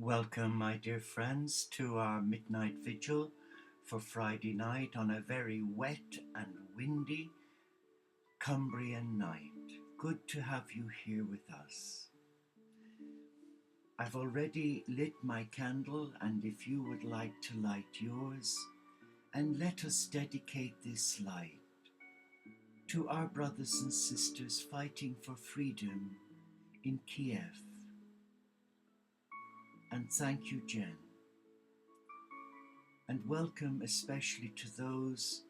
Welcome, my dear friends, to our midnight vigil for Friday night on a very wet and windy Cumbrian night. Good to have you here with us. I've already lit my candle, and if you would like to light yours, and let us dedicate this light to our brothers and sisters fighting for freedom in Kiev. And thank you, Jen. And welcome especially to those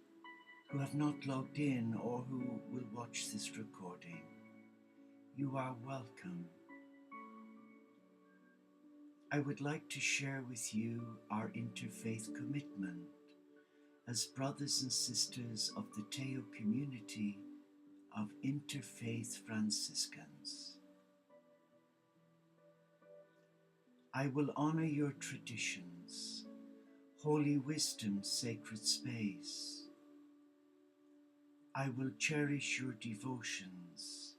who have not logged in or who will watch this recording. You are welcome. I would like to share with you our interfaith commitment as brothers and sisters of the Teo community of Interfaith Franciscans. I will honor your traditions, holy wisdom, sacred space. I will cherish your devotions,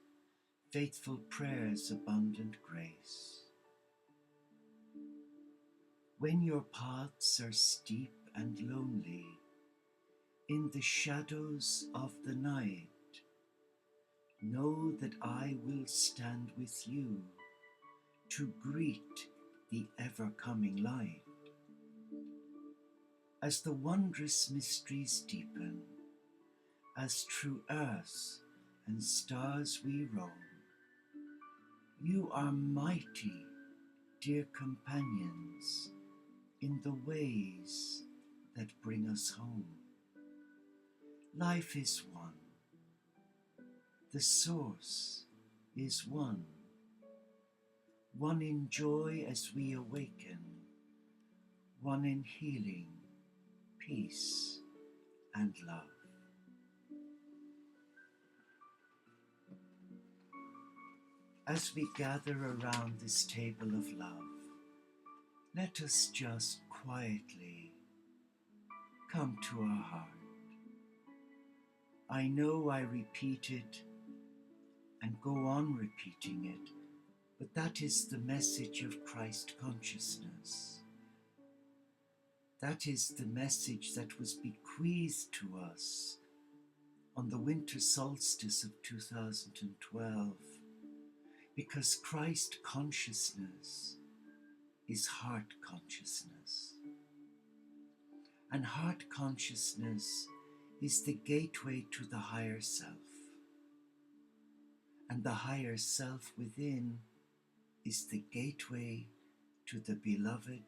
faithful prayers, abundant grace. When your paths are steep and lonely, in the shadows of the night, know that I will stand with you to greet the ever-coming light. As the wondrous mysteries deepen, as through earth and stars we roam, you are mighty, dear companions, in the ways that bring us home. Life is one. The source is one. One in joy as we awaken, one in healing, peace, and love. As we gather around this table of love, let us just quietly come to our heart. I know I repeat it and go on repeating it, but that is the message of Christ consciousness. That is the message that was bequeathed to us on the winter solstice of 2012, because Christ consciousness is heart consciousness. And heart consciousness is the gateway to the higher self. And the higher self within is the gateway to the beloved,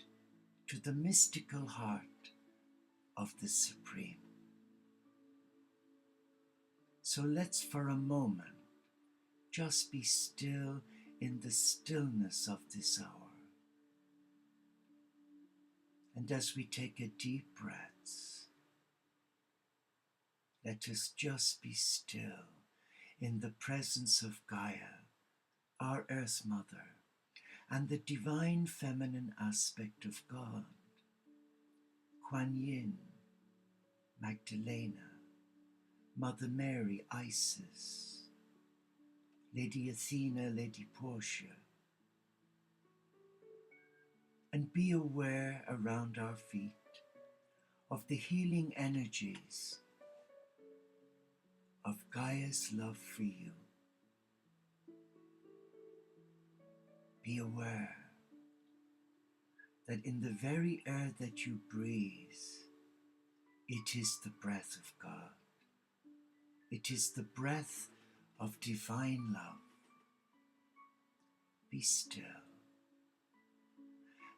to the mystical heart of the Supreme. So let's for a moment just be still in the stillness of this hour. And as we take a deep breath, let us just be still in the presence of Gaia, our Earth Mother, and the divine feminine aspect of God, Kuan Yin, Magdalena, Mother Mary, Isis, Lady Athena, Lady Portia, and be aware around our feet of the healing energies of Gaia's love for you. Be aware that in the very air that you breathe, it is the breath of God. It is the breath of divine love. Be still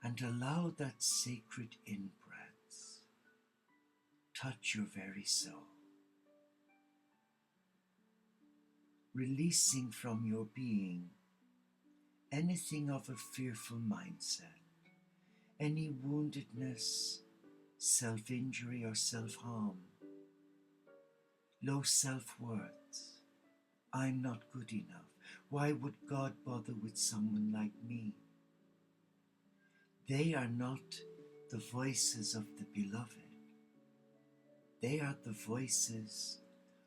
and allow that sacred in-breath touch your very soul, releasing from your being anything of a fearful mindset, any woundedness, self-injury or self-harm, low self-worth. I'm not good enough. Why would God bother with someone like me? They are not the voices of the beloved. They are the voices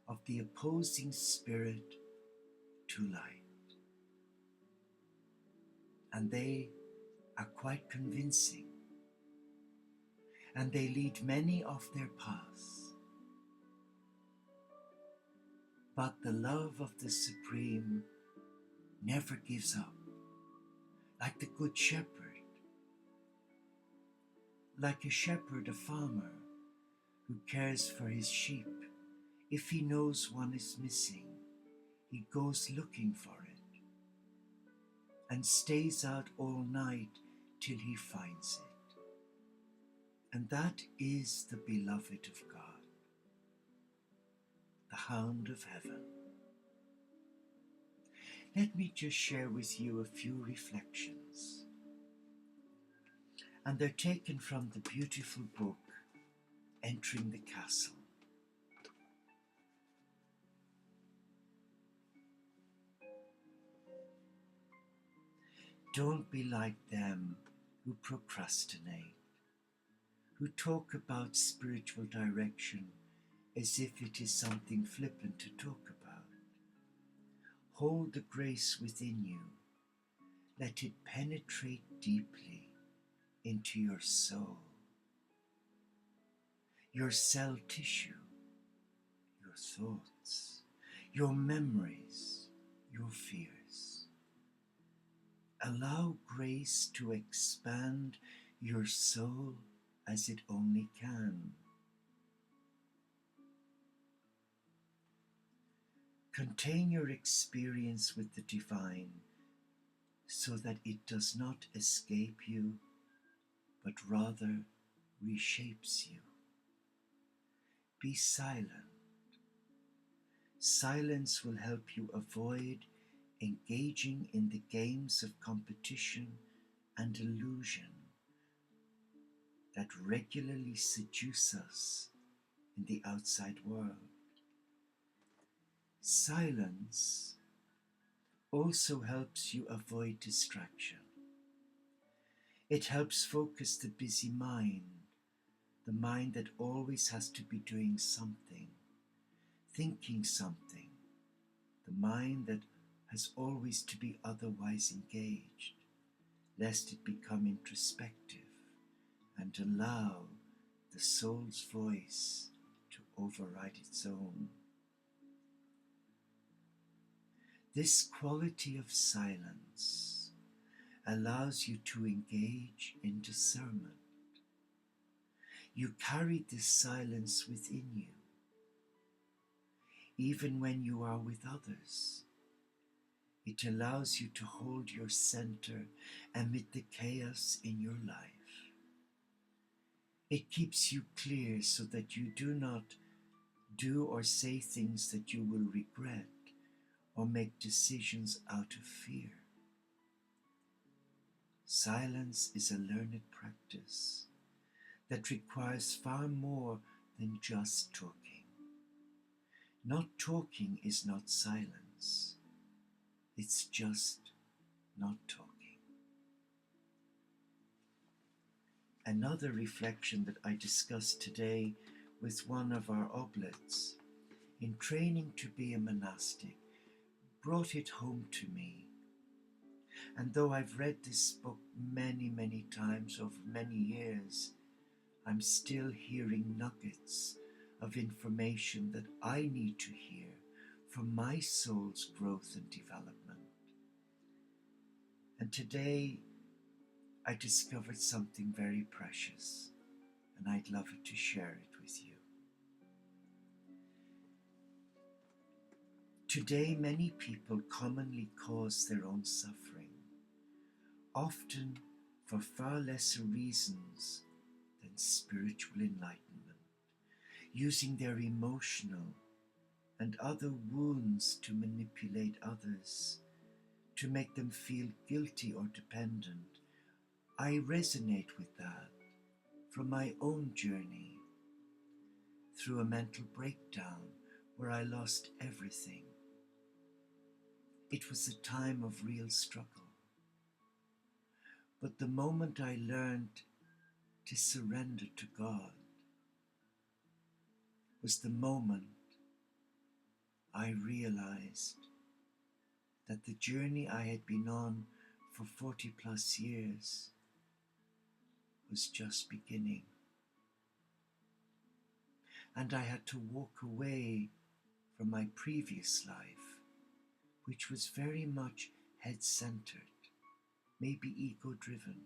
of the opposing spirit to light. And they are quite convincing, and they lead many off their paths. But the love of the Supreme never gives up, like the Good Shepherd, like a shepherd, a farmer, who cares for his sheep. If he knows one is missing, he goes looking for it and stays out all night till he finds it. And that is the beloved of God, the Hound of Heaven. Let me just share with you a few reflections. And they're taken from the beautiful book, Entering the Castle. Don't be like them who procrastinate, who talk about spiritual direction as if it is something flippant to talk about. Hold the grace within you. Let it penetrate deeply into your soul, your cell tissue, your thoughts, your memories, your fears. Allow grace to expand your soul as it only can. Contain your experience with the divine so that it does not escape you, but rather reshapes you. Be silent. Silence will help you avoid engaging in the games of competition and illusion that regularly seduce us in the outside world. Silence also helps you avoid distraction. It helps focus the busy mind, the mind that always has to be doing something, thinking something, the mind that has always to be otherwise engaged, lest it become introspective and allow the soul's voice to override its own. This quality of silence allows you to engage in discernment. You carry this silence within you, even when you are with others. It allows you to hold your center amid the chaos in your life. It keeps you clear so that you do not do or say things that you will regret or make decisions out of fear. Silence is a learned practice that requires far more than just talking. Not talking is not silence. It's just not talking. Another reflection that I discussed today with one of our oblates in training to be a monastic brought it home to me. And though I've read this book many, many times over many years, I'm still hearing nuggets of information that I need to hear for my soul's growth and development. And today I discovered something very precious, and I'd love it to share it with you. Today, many people commonly cause their own suffering, often for far lesser reasons than spiritual enlightenment, using their emotional and other wounds to manipulate others, to make them feel guilty or dependent. I resonate with that from my own journey through a mental breakdown where I lost everything. It was a time of real struggle. But the moment I learned to surrender to God was the moment I realized that the journey I had been on for 40 plus years was just beginning. And I had to walk away from my previous life, which was very much head-centered, maybe ego-driven,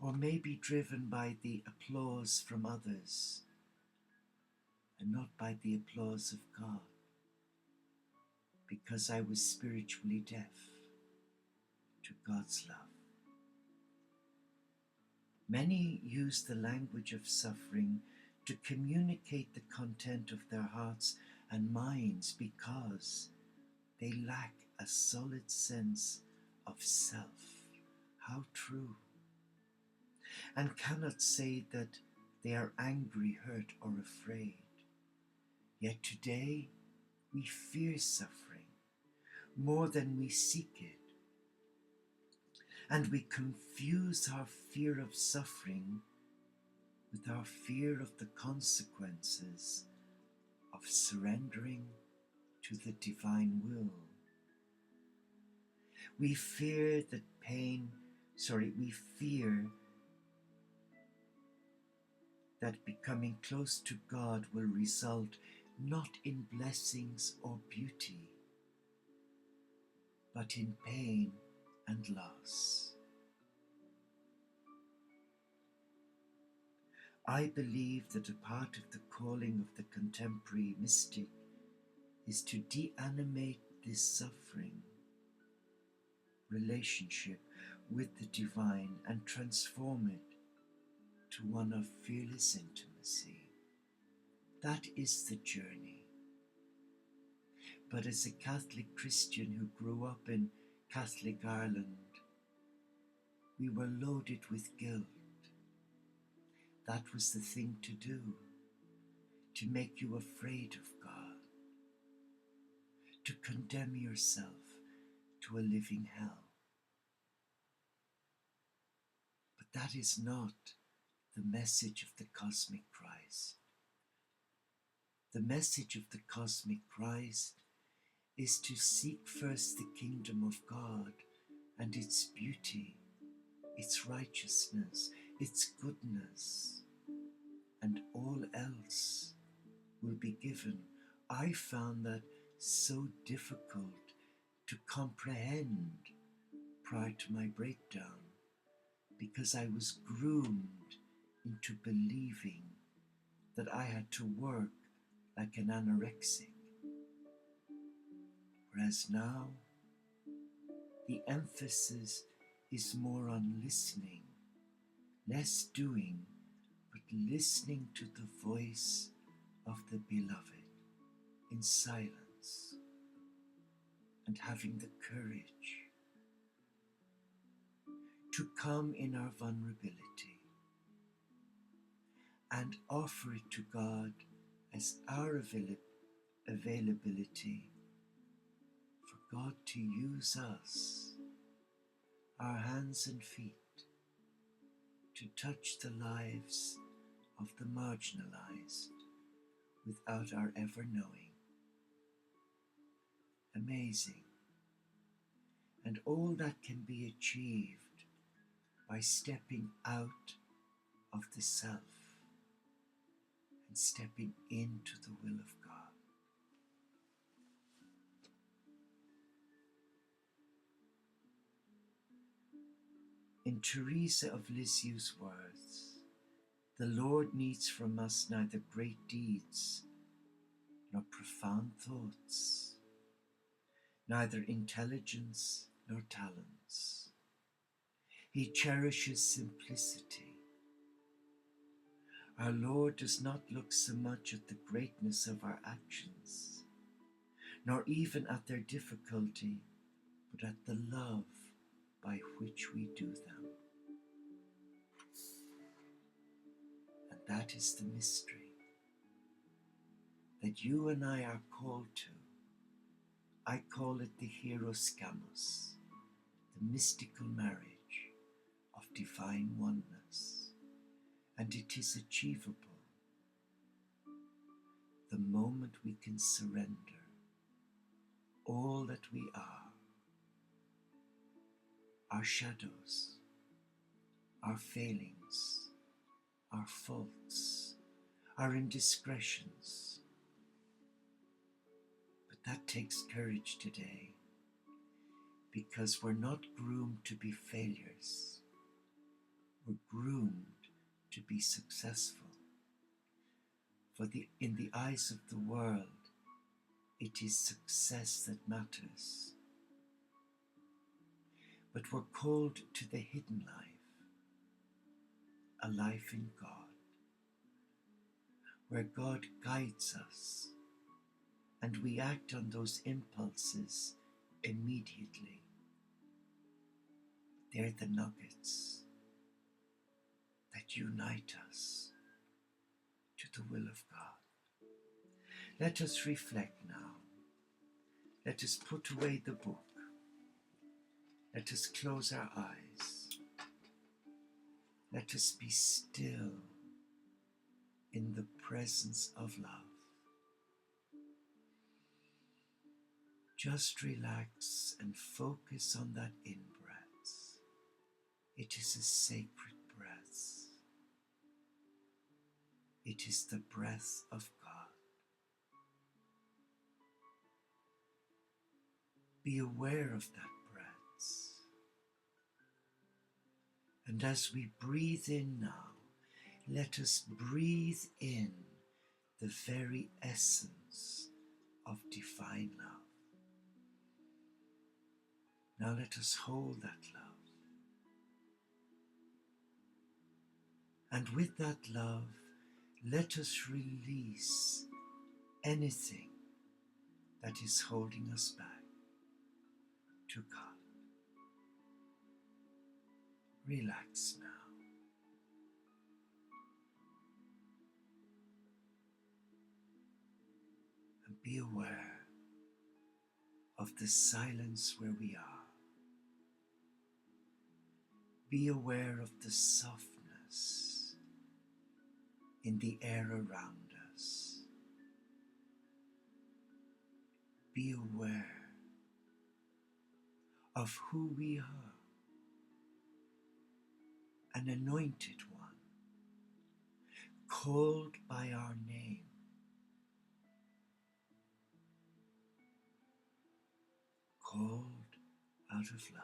or maybe driven by the applause from others and not by the applause of God, because I was spiritually deaf to God's love. Many use the language of suffering to communicate the content of their hearts and minds because they lack a solid sense of self. How true. And cannot say that they are angry, hurt, or afraid. Yet today we fear suffering more than we seek it. And we confuse our fear of suffering with our fear of the consequences of surrendering to the divine will. We fear that we fear that becoming close to God will result not in blessings or beauty, but in pain and loss. I believe that a part of the calling of the contemporary mystic is to deanimate this suffering relationship with the divine and transform it to one of fearless intimacy. That is the journey. But as a Catholic Christian who grew up in Catholic Ireland, we were loaded with guilt. That was the thing to do, to make you afraid of God, to condemn yourself to a living hell. But that is not the message of the cosmic Christ. The message of the cosmic Christ is to seek first the kingdom of God and its beauty, its righteousness, its goodness, and all else will be given. I found that so difficult to comprehend prior to my breakdown because I was groomed into believing that I had to work like an anorexic. Whereas now, the emphasis is more on listening, less doing, but listening to the voice of the beloved in silence and having the courage to come in our vulnerability and offer it to God as our availability for God to use us, our hands and feet, to touch the lives of the marginalized without our ever knowing. Amazing. And all that can be achieved by stepping out of the self and stepping into the will of God. In Teresa of Lisieux's words, the Lord needs from us neither great deeds nor profound thoughts, neither intelligence nor talents. He cherishes simplicity. Our Lord does not look so much at the greatness of our actions, nor even at their difficulty, but at the love by which we do them. And that is the mystery that you and I are called to. I call it the hieroskamos, the mystical marriage of divine oneness, and it is achievable the moment we can surrender all that we are, our shadows, our failings, our faults, our indiscretions. But that takes courage today, because we're not groomed to be failures. We're groomed to be successful. For in the eyes of the world, it is success that matters. But we're called to the hidden life, a life in God, where God guides us and we act on those impulses immediately. They're the nuggets that unite us to the will of God. Let us reflect now. Let us put away the book. Let us close our eyes. Let us be still in the presence of love. Just relax and focus on that in-breath. It is a sacred breath. It is the breath of God. Be aware of that breath. And as we breathe in now, let us breathe in the very essence of divine love. Now let us hold that love. And with that love, let us release anything that is holding us back to God. Relax now. And be aware of the silence where we are. Be aware of the softness in the air around us. Be aware of who we are, an anointed one, called by our name, called out of love.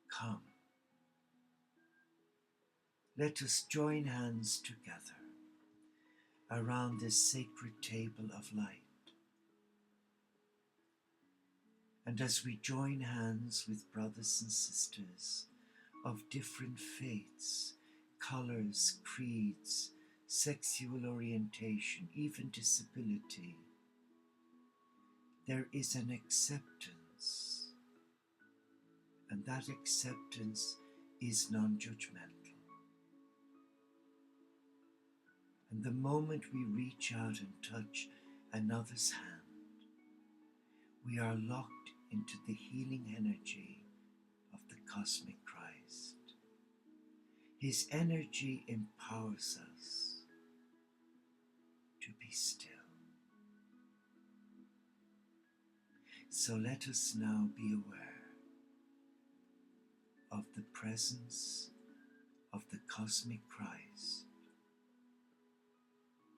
Come, let us join hands together around this sacred table of light. And as we join hands with brothers and sisters of different faiths, colors, creeds, sexual orientation, even disability, there is an acceptance, and that acceptance is non-judgmental. And the moment we reach out and touch another's hand, we are locked into the healing energy of the cosmic Christ. His energy empowers us to be still. So let us now be aware of the presence of the cosmic Christ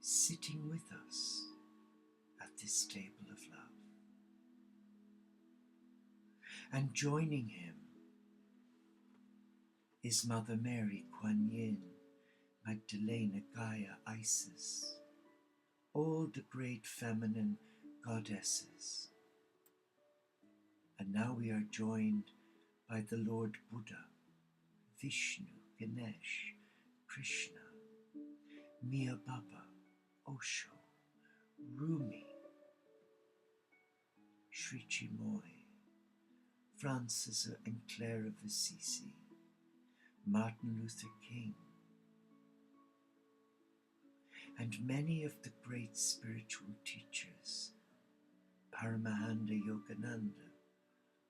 sitting with us at this table of love. And joining him is Mother Mary, Kuan Yin, Magdalena, Gaia, Isis, all the great feminine goddesses. And now we are joined by the Lord Buddha, Vishnu, Ganesh, Krishna, Mia Baba, Osho, Rumi, Sri Chimoy, Francis and Clare of Assisi, Martin Luther King, and many of the great spiritual teachers, Paramahanda Yogananda,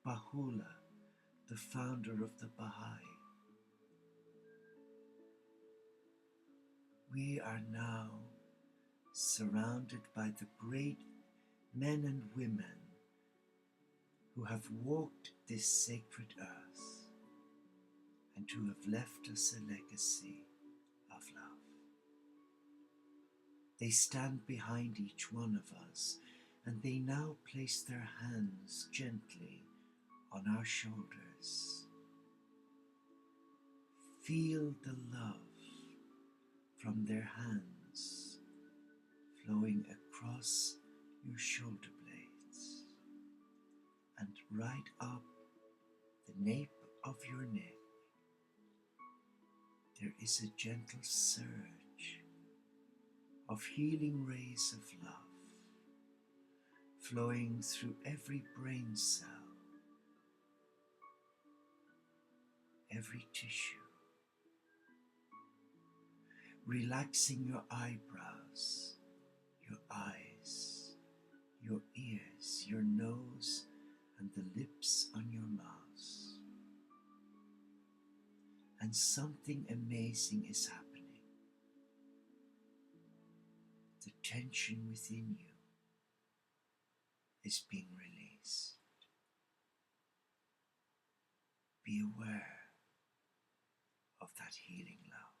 Bahula, the founder of the Baha'i. We are now surrounded by the great men and women who have walked this sacred earth and who have left us a legacy of love. They stand behind each one of us, and they now place their hands gently on our shoulders. Feel the love from their hands flowing across your shoulder blades and right up the nape of your neck. There is a gentle surge of healing rays of love flowing through every brain cell, every tissue, relaxing your eyebrows, your eyes, your ears, your nose, and the lips on your mouth. And something amazing is happening. The tension within you is being released. Be aware of that healing love.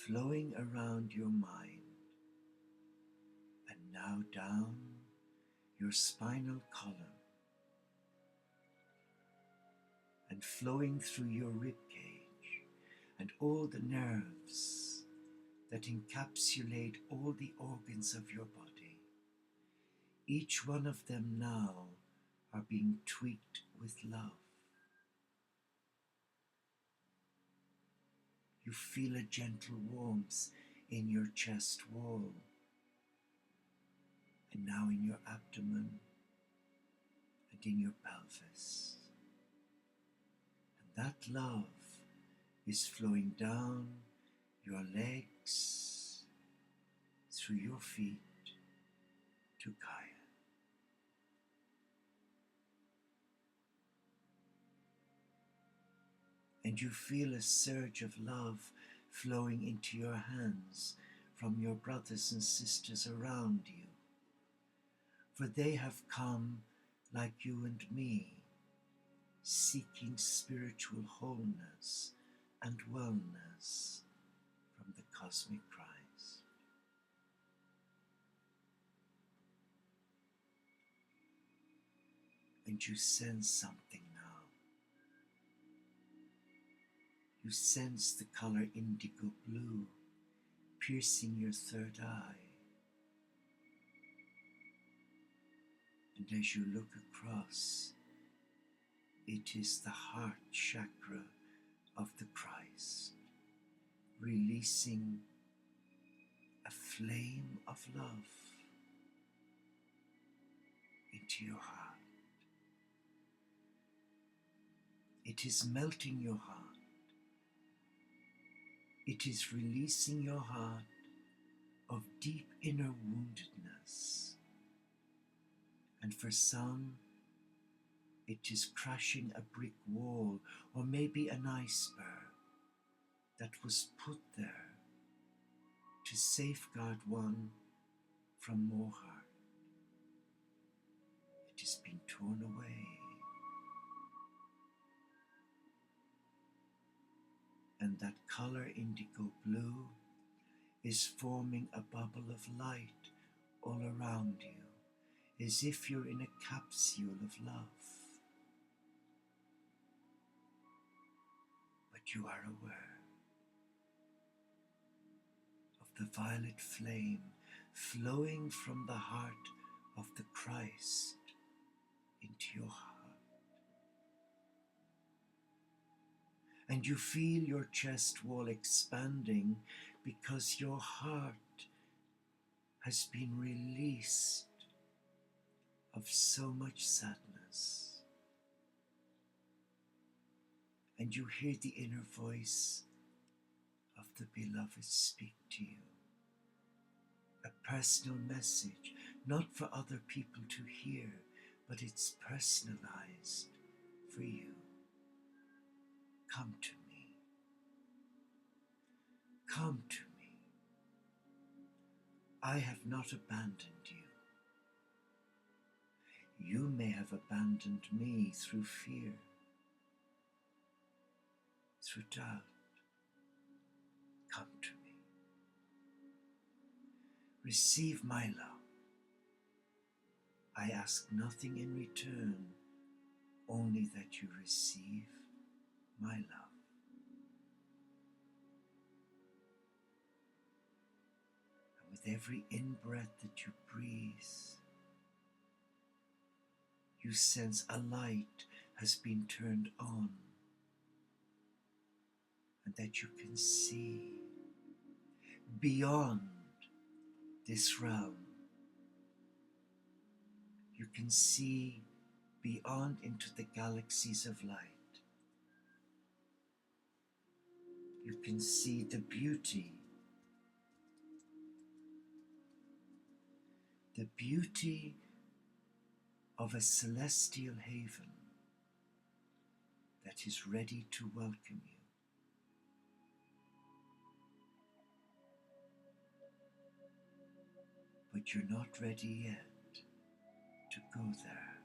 Flowing around your mind and now down your spinal column and flowing through your rib cage and all the nerves that encapsulate all the organs of your body. Each one of them now are being tweaked with love. You feel a gentle warmth in your chest wall and now in your abdomen and in your pelvis. And that love is flowing down your legs, through your feet to Gaia. And you feel a surge of love flowing into your hands from your brothers and sisters around you. For they have come like you and me, seeking spiritual wholeness and wellness from the cosmic Christ. And you sense something now. You sense the color indigo blue piercing your third eye. And as you look across, it is the heart chakra of the Christ, releasing a flame of love into your heart. It is melting your heart. It is releasing your heart of deep inner woundedness. And for some, it is crashing a brick wall or maybe an iceberg that was put there to safeguard one from more hurt. It is being torn away. And that color indigo blue is forming a bubble of light all around you, as if you're in a capsule of love. But you are aware of the violet flame flowing from the heart of the Christ into your heart. And you feel your chest wall expanding because your heart has been released of so much sadness. And you hear the inner voice of the beloved speak to you. A personal message, not for other people to hear, but it's personalized for you. Come to me. Come to me. I have not abandoned you. You may have abandoned me through fear, through doubt. Come to me. Receive my love. I ask nothing in return, only that you receive my love. And with every in-breath that you breathe, you sense a light has been turned on, and that you can see beyond this realm. You can see beyond into the galaxies of light. You can see the beauty of a celestial haven that is ready to welcome you. But you're not ready yet to go there.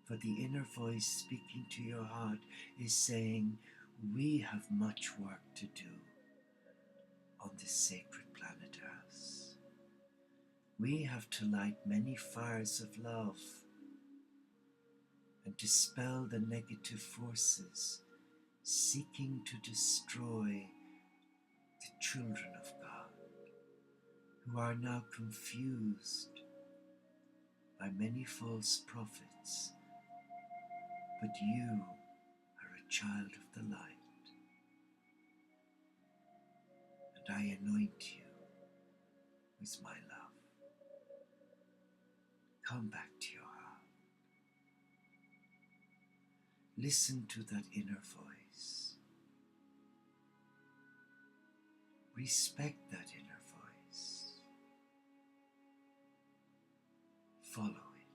For the inner voice speaking to your heart is saying, we have much work to do on this sacred planet Earth. We have to light many fires of love and dispel the negative forces seeking to destroy the children of God, who are now confused by many false prophets. But you are a child of the light, and I anoint you with my love. Come back to your heart. Listen to that inner voice. Respect that inner voice. Follow it,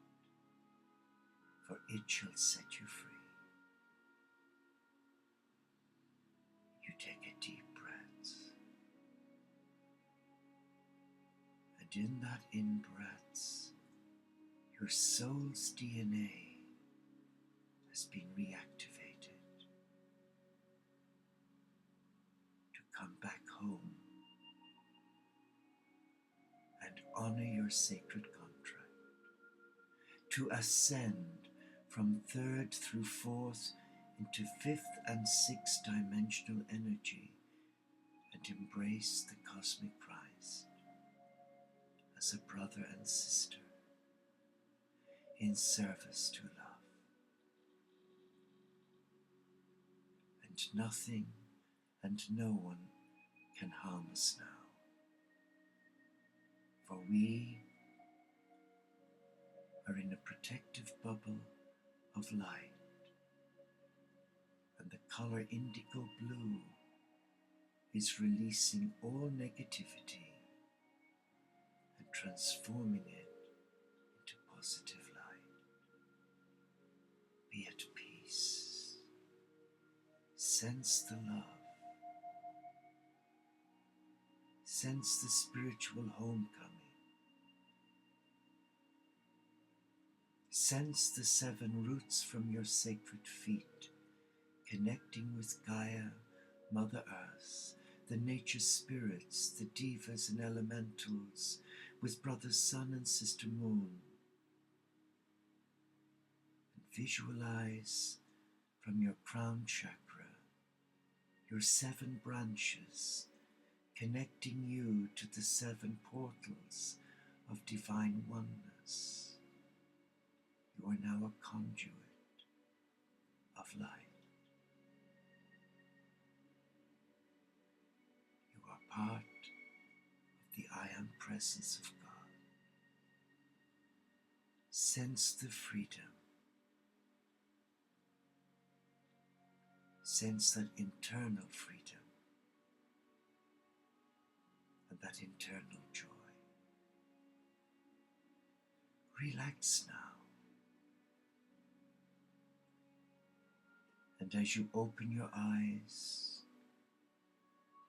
for it shall set you free. You take a deep breath, and in that in-breath, your soul's DNA has been reactivated to come back home and honor your sacred contract, to ascend from third through fourth into fifth and sixth dimensional energy and embrace the cosmic Christ as a brother and sister in service to love. And nothing and no one can harm us now, for we are in a protective bubble of light, and the color indigo blue is releasing all negativity and transforming it into positive light. Be at peace. Sense the love. Sense the spiritual homecoming. Sense the 7 roots from your sacred feet, connecting with Gaia, Mother Earth, the nature spirits, the divas and elementals, with Brother Sun and Sister Moon. And visualize from your crown chakra your 7 branches, connecting you to the 7 portals of divine oneness. You are now a conduit of light. You are part of the I Am presence of God. Sense the freedom. Sense that internal freedom and that internal joy. Relax now. And as you open your eyes,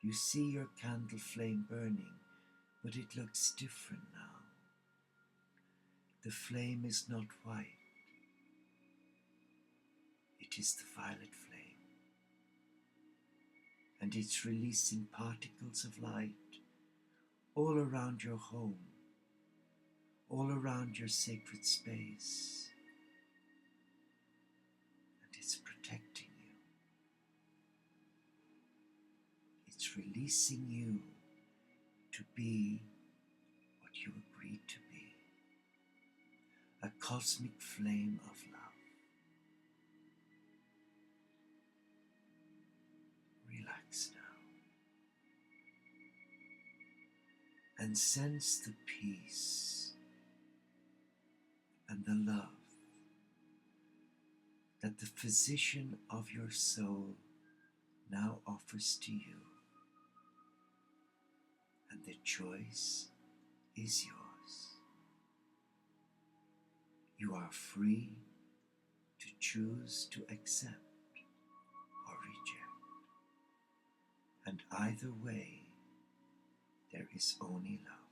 you see your candle flame burning, but it looks different now. The flame is not white, it is the violet flame, and it's releasing particles of light all around your home, all around your sacred space, and it's protecting you. It's releasing you to be what you agreed to be, a cosmic flame of love. Relax now and sense the peace and the love that the physician of your soul now offers to you. And the choice is yours. You are free to choose to accept or reject. And either way, there is only love.